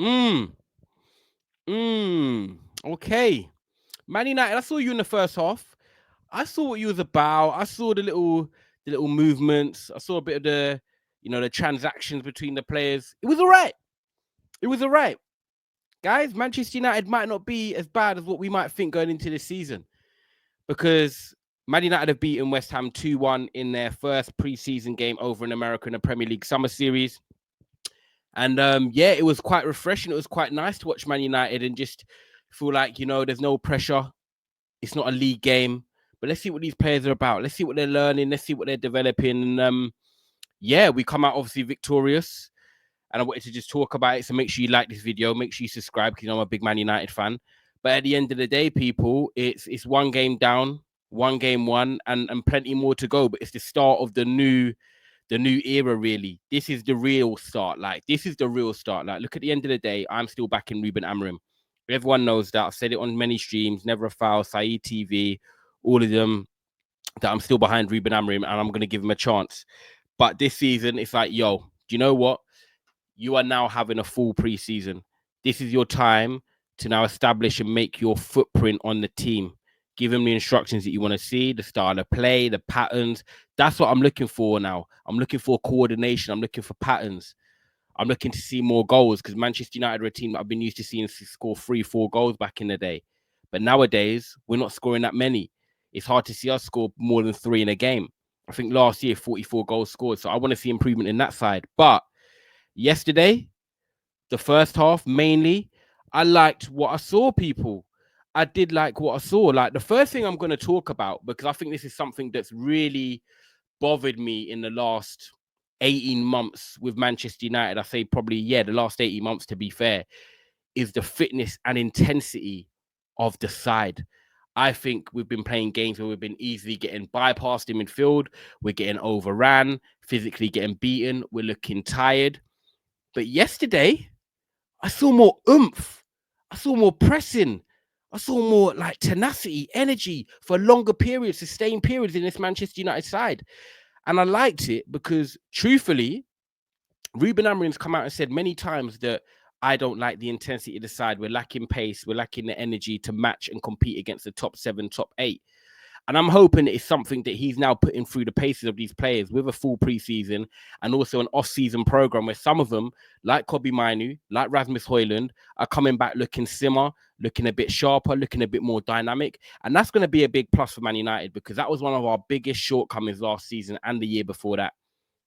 Mm. Okay. Man United, I saw you in the first half. I saw what you was about. I saw the little movements. I saw a bit of the transactions between the players. It was all right. It was all right. Guys, Manchester United might not be as bad as what we might think going into this season, because Man United have beaten West Ham 2-1 in their first preseason game over in America in the Premier League Summer Series. And yeah, it was quite refreshing. It was quite nice to watch Man United and just feel like, there's no pressure. It's not a league game, but let's see what these players are about. Let's see what they're learning. Let's see what they're developing. And yeah, we come out obviously victorious. And I wanted to just talk about it. So make sure you like this video. Make sure you subscribe, because I'm a big Man United fan. But at the end of the day, people, it's one game down, one game won, and plenty more to go. But it's the start of the new era, really. This is the real start. Like, this is the real start. Like, look, at the end of the day, I'm still back in Ruben Amorim. Everyone knows that. I've said it on many streams, Never a Foul, Saeed TV, all of them, that I'm still behind Ruben Amorim, and I'm going to give him a chance. But this season, it's like, yo, do you know what? You are now having a full preseason. This is your time to now establish and make your footprint on the team. Give them the instructions that you want to see, the style of play, the patterns. That's what I'm looking for now. I'm looking for coordination. I'm looking for patterns. I'm looking to see more goals, because Manchester United are a team that I've been used to seeing score 3-4 goals back in the day. But nowadays, we're not scoring that many. It's hard to see us score more than 3 in a game. I think last year, 44 goals scored. So I want to see improvement in that side. But yesterday, the first half mainly, I liked what I saw, people. I did like what I saw. Like, the first thing I'm going to talk about, because I think this is something that's really bothered me in the last 18 months with Manchester United. I say probably, yeah, the last 18 months, to be fair, is the fitness and intensity of the side. I think we've been playing games where we've been easily getting bypassed in midfield. We're getting overran, physically getting beaten. We're looking tired. But yesterday, I saw more oomph. I saw more pressing. I saw more like tenacity, energy for longer periods, sustained periods in this Manchester United side. And I liked it because, truthfully, Ruben Amorim's come out and said many times that I don't like the intensity of the side. We're lacking pace. We're lacking the energy to match and compete against the top 7, top 8. And I'm hoping it's something that he's now putting through the paces of these players with a full preseason and also an off-season program, where some of them, like Kobbie Mainoo, like Rasmus Hojlund, are coming back looking simmer, looking a bit sharper, looking a bit more dynamic. And that's going to be a big plus for Man United, because that was one of our biggest shortcomings last season and the year before that.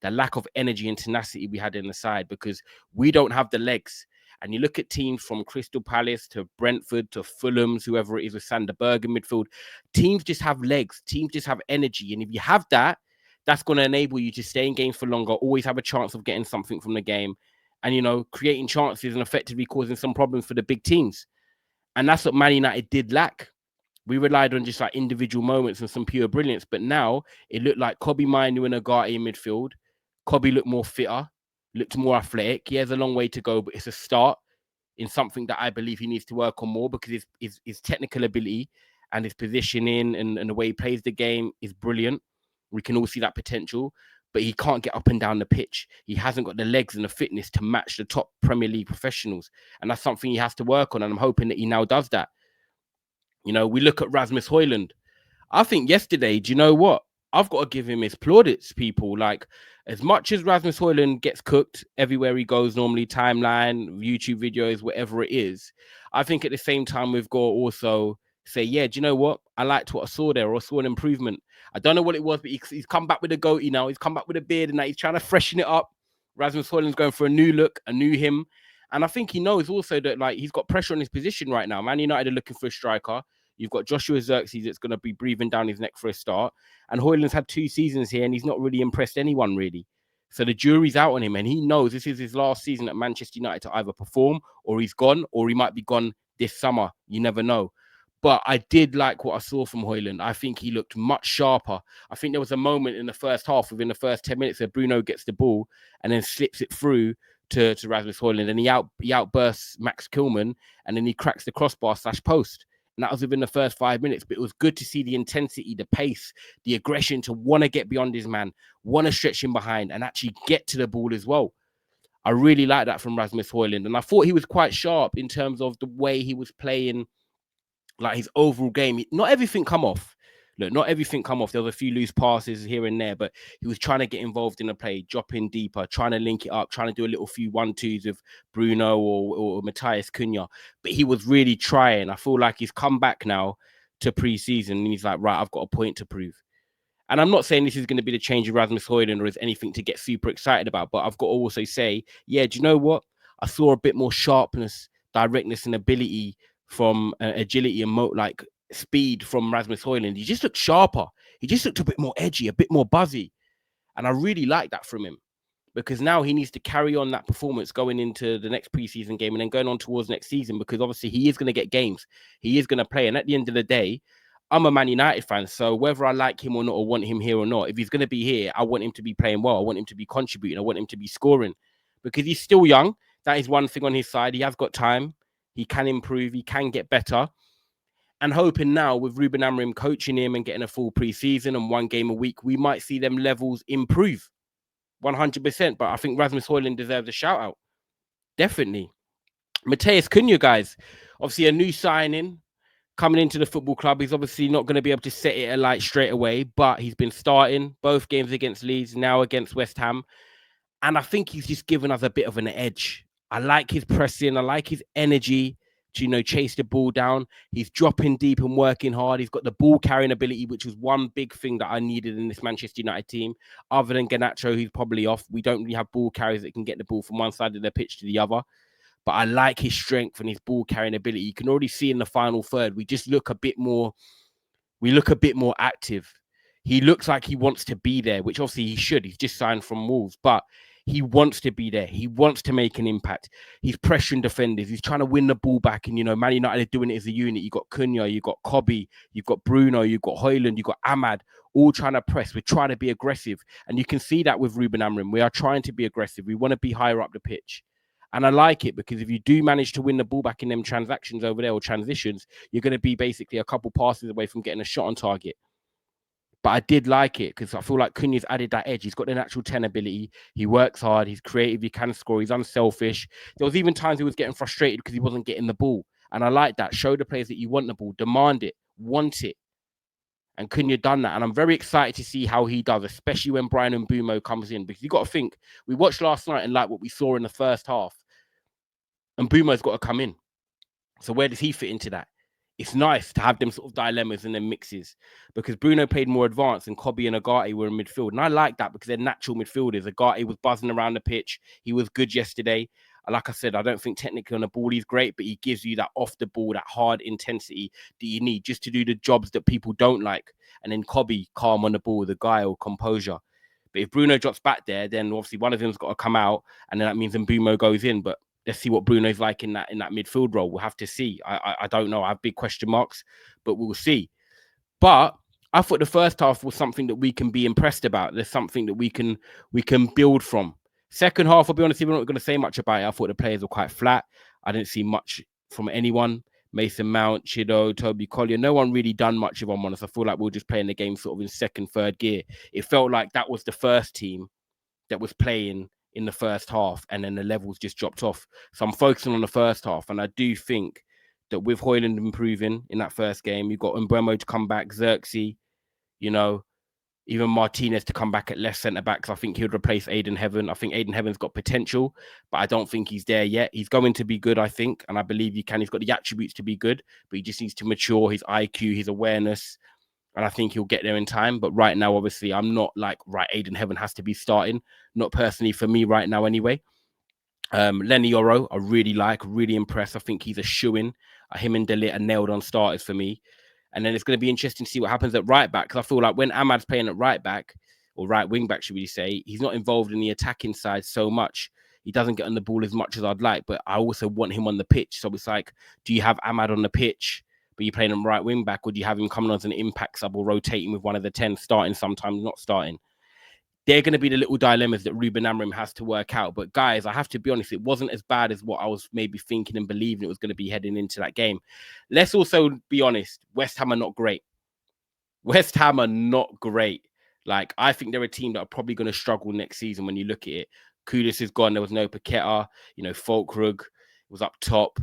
The lack of energy and tenacity we had in the side, because we don't have the legs. And you look at teams from Crystal Palace to Brentford to Fulham's, whoever it is, with Sander Berg in midfield, teams just have legs. Teams just have energy. And if you have that, that's going to enable you to stay in games for longer, always have a chance of getting something from the game, and, creating chances and effectively causing some problems for the big teams. And that's what Man United did lack. We relied on just like individual moments and some pure brilliance. But now it looked like Kobbie Mainoo and Agati in midfield. Kobbie looked more fitter, looked more athletic. He has a long way to go, but it's a start in something that I believe he needs to work on more, because his technical ability and his positioning and the way he plays the game is brilliant. We can all see that potential, but he can't get up and down the pitch. He hasn't got the legs and the fitness to match the top Premier League professionals. And that's something he has to work on. And I'm hoping that he now does that. We look at Rasmus Hojlund. I think yesterday, do you know what? I've got to give him his plaudits, people. Like, as much as Rasmus Hojlund gets cooked everywhere he goes, normally timeline, YouTube videos, whatever it is, I think at the same time we've got to also say, yeah, do you know what? I liked what I saw there, or I saw an improvement. I don't know what it was, but he's come back with a goatee now. He's come back with a beard, and he's trying to freshen it up. Rasmus Hojlund's going for a new look, a new him. And I think he knows also that, like, he's got pressure on his position right now. Man United are looking for a striker. You've got Joshua Zirkzee that's going to be breathing down his neck for a start. And Hojlund's had 2 seasons here, and he's not really impressed anyone, really. So the jury's out on him, and he knows this is his last season at Manchester United to either perform, or he's gone, or he might be gone this summer. You never know. But I did like what I saw from Hojlund. I think he looked much sharper. I think there was a moment in the first half, within the first 10 minutes, where Bruno gets the ball and then slips it through to Rasmus Hojlund, and he outbursts Max Kilman, and then he cracks the crossbar / post. And that was within the first 5 minutes. But it was good to see the intensity, the pace, the aggression to want to get beyond his man, want to stretch him behind and actually get to the ball as well. I really like that from Rasmus Hojlund. And I thought he was quite sharp in terms of the way he was playing, like his overall game. Not everything come off. Look, not everything come off. There was a few loose passes here and there, but he was trying to get involved in the play, drop in deeper, trying to link it up, trying to do a little few 1-2s with Bruno or Matthias Cunha. But he was really trying. I feel like he's come back now to pre-season and he's like, right, I've got a point to prove. And I'm not saying this is going to be the change of Rasmus Hojlund or is anything to get super excited about, but I've got to also say, yeah, do you know what? I saw a bit more sharpness, directness, and ability from agility and like speed from Rasmus Hojlund. He just looked sharper. He just looked a bit more edgy, a bit more buzzy. And I really like that from him because now he needs to carry on that performance going into the next preseason game and then going on towards next season, because obviously he is going to get games. He is going to play. And at the end of the day, I'm a Man United fan, so whether I like him or not, or want him here or not, if he's going to be here, I want him to be playing well. I want him to be contributing. I want him to be scoring because he's still young. That is one thing on his side. He has got time. He can improve. He can get better. And hoping now with Ruben Amorim coaching him and getting a full preseason and 1 game a week, we might see them levels improve 100%. But I think Rasmus Hojlund deserves a shout out. Definitely. Matthias Cunha, guys, obviously a new signing. Coming into the football club, he's obviously not going to be able to set it alight straight away, but he's been starting both games against Leeds, now against West Ham. And I think he's just given us a bit of an edge. I like his pressing. I like his energy to, chase the ball down. He's dropping deep and working hard. He's got the ball carrying ability, which was one big thing that I needed in this Manchester United team. Other than Garnacho, who's probably off, we don't really have ball carriers that can get the ball from one side of the pitch to the other. But I like his strength and his ball carrying ability. You can already see in the final third, we just look a bit more active. He looks like he wants to be there, which obviously he should. He's just signed from Wolves, but he wants to be there. He wants to make an impact. He's pressuring defenders. He's trying to win the ball back. And, Man United are doing it as a unit. You've got Cunha, you've got Kobe, you've got Bruno, you've got Hojlund, you've got Ahmad, all trying to press. We're trying to be aggressive. And you can see that with Ruben Amorim. We are trying to be aggressive. We want to be higher up the pitch. And I like it because if you do manage to win the ball back in them transactions over there or transitions, you're going to be basically a couple passes away from getting a shot on target. But I did like it because I feel like Cunha's added that edge. He's got the natural 10 ability. He works hard. He's creative. He can score. He's unselfish. There was even times he was getting frustrated because he wasn't getting the ball. And I like that. Show the players that you want the ball. Demand it. Want it. And Cunha done that. And I'm very excited to see how he does, especially when Bryan Mbeumo comes in. Because you got to think, we watched last night and like what we saw in the first half. And Mbeumo's got to come in. So where does he fit into that? It's nice to have them sort of dilemmas and then mixes because Bruno played more advanced and Kobe and Agati were in midfield. And I like that because they're natural midfielders. Agati was buzzing around the pitch. He was good yesterday. Like I said, I don't think technically on the ball he's great, but he gives you that off the ball, that hard intensity that you need just to do the jobs that people don't like. And then Kobe, calm on the ball with a guile, composure. But if Bruno drops back there, then obviously one of them's got to come out and then that means Mbeumo goes in. But let's see what Bruno's like in that midfield role. We'll have to see. I don't know. I have big question marks, but we'll see. But I thought the first half was something that we can be impressed about. There's something that we can build from. Second half, I'll be honest, we're not going to say much about it. I thought the players were quite flat. I didn't see much from anyone. Mason Mount, Chido, Toby Collier. No one really done much, if I'm honest. I feel like we were just playing the game sort of in second, third gear. It felt like that was the first team that was playing in the first half, and then the levels just dropped off. So I'm focusing on the first half, and I do think that with Hojlund improving in that first game, you've got Mbeumo to come back, Xerxes, even Martinez to come back at left centre-back, because I think he would replace Aiden Heaven. I think Aiden Heaven's got potential, but I don't think he's there yet. He's going to be good, I think, and I believe he can. He's got the attributes to be good, but he just needs to mature his IQ, his awareness, and I think he'll get there in time. But right now, obviously, I'm not like, right, Aiden Heaven has to be starting. Not personally for me right now anyway. Lenny Yoro, I really impressed. I think he's a shoo-in. Him and Delit are nailed on starters for me. And then it's going to be interesting to see what happens at right back. Because I feel like when Ahmad's playing at right back, or right wing back, should we say, he's not involved in the attacking side so much. He doesn't get on the ball as much as I'd like. But I also want him on the pitch. So it's like, do you have Ahmad on the pitch, but you're playing him right wing back, or do you have him coming on as an impact sub or rotating with one of the 10, starting sometimes, not starting? They're going to be the little dilemmas that Ruben Amorim has to work out. But guys, I have to be honest, it wasn't as bad as what I was maybe thinking and believing it was going to be heading into that game. Let's also be honest, West Ham are not great. West Ham are not great. Like, I think they're a team that are probably going to struggle next season when you look at it. Kudus is gone. There was no Paqueta. You know, Folkrug was up top.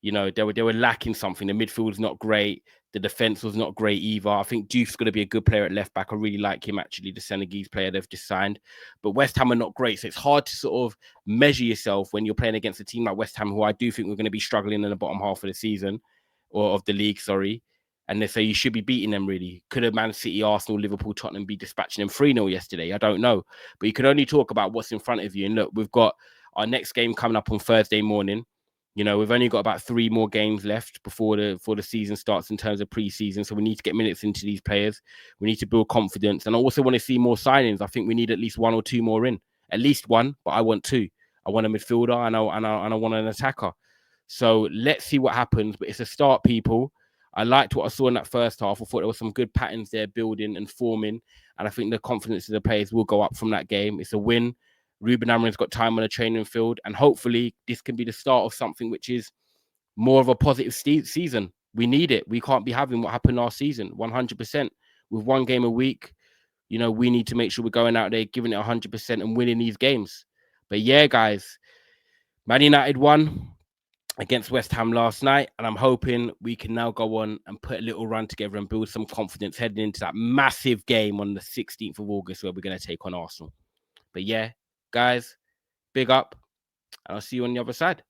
You know, they were lacking something. The midfield was not great. The defense was not great either. I think Diouf's going to be a good player at left back. I really like him, actually, the Senegalese player they've just signed. But West Ham are not great. So it's hard to sort of measure yourself when you're playing against a team like West Ham, who I do think we're going to be struggling in the bottom half of the season, or of the league, sorry. And they say you should be beating them, really. Could have Man City, Arsenal, Liverpool, Tottenham be dispatching them 3-0 yesterday? I don't know. But you can only talk about what's in front of you. And look, we've got our next game coming up on Thursday morning. You know, we've only got about 3 more games left before the season starts in terms of pre-season. So we need to get minutes into these players. We need to build confidence. And I also want to see more signings. I think we need at least 1 or 2 more in. At least 1, but I want 2. I want a midfielder and I want an attacker. So let's see what happens. But it's a start, people. I liked what I saw in that first half. I thought there were some good patterns there building and forming. And I think the confidence of the players will go up from that game. It's a win. Ruben Amorim's got time on the training field, and hopefully this can be the start of something which is more of a positive season. We need it. We can't be having what happened last season, 100%. With 1 game a week, you know, we need to make sure we're going out there, giving it 100% and winning these games. But yeah, guys, Man United won against West Ham last night, and I'm hoping we can now go on and put a little run together and build some confidence heading into that massive game on the 16th of August where we're going to take on Arsenal. But yeah, guys, big up, and I'll see you on the other side.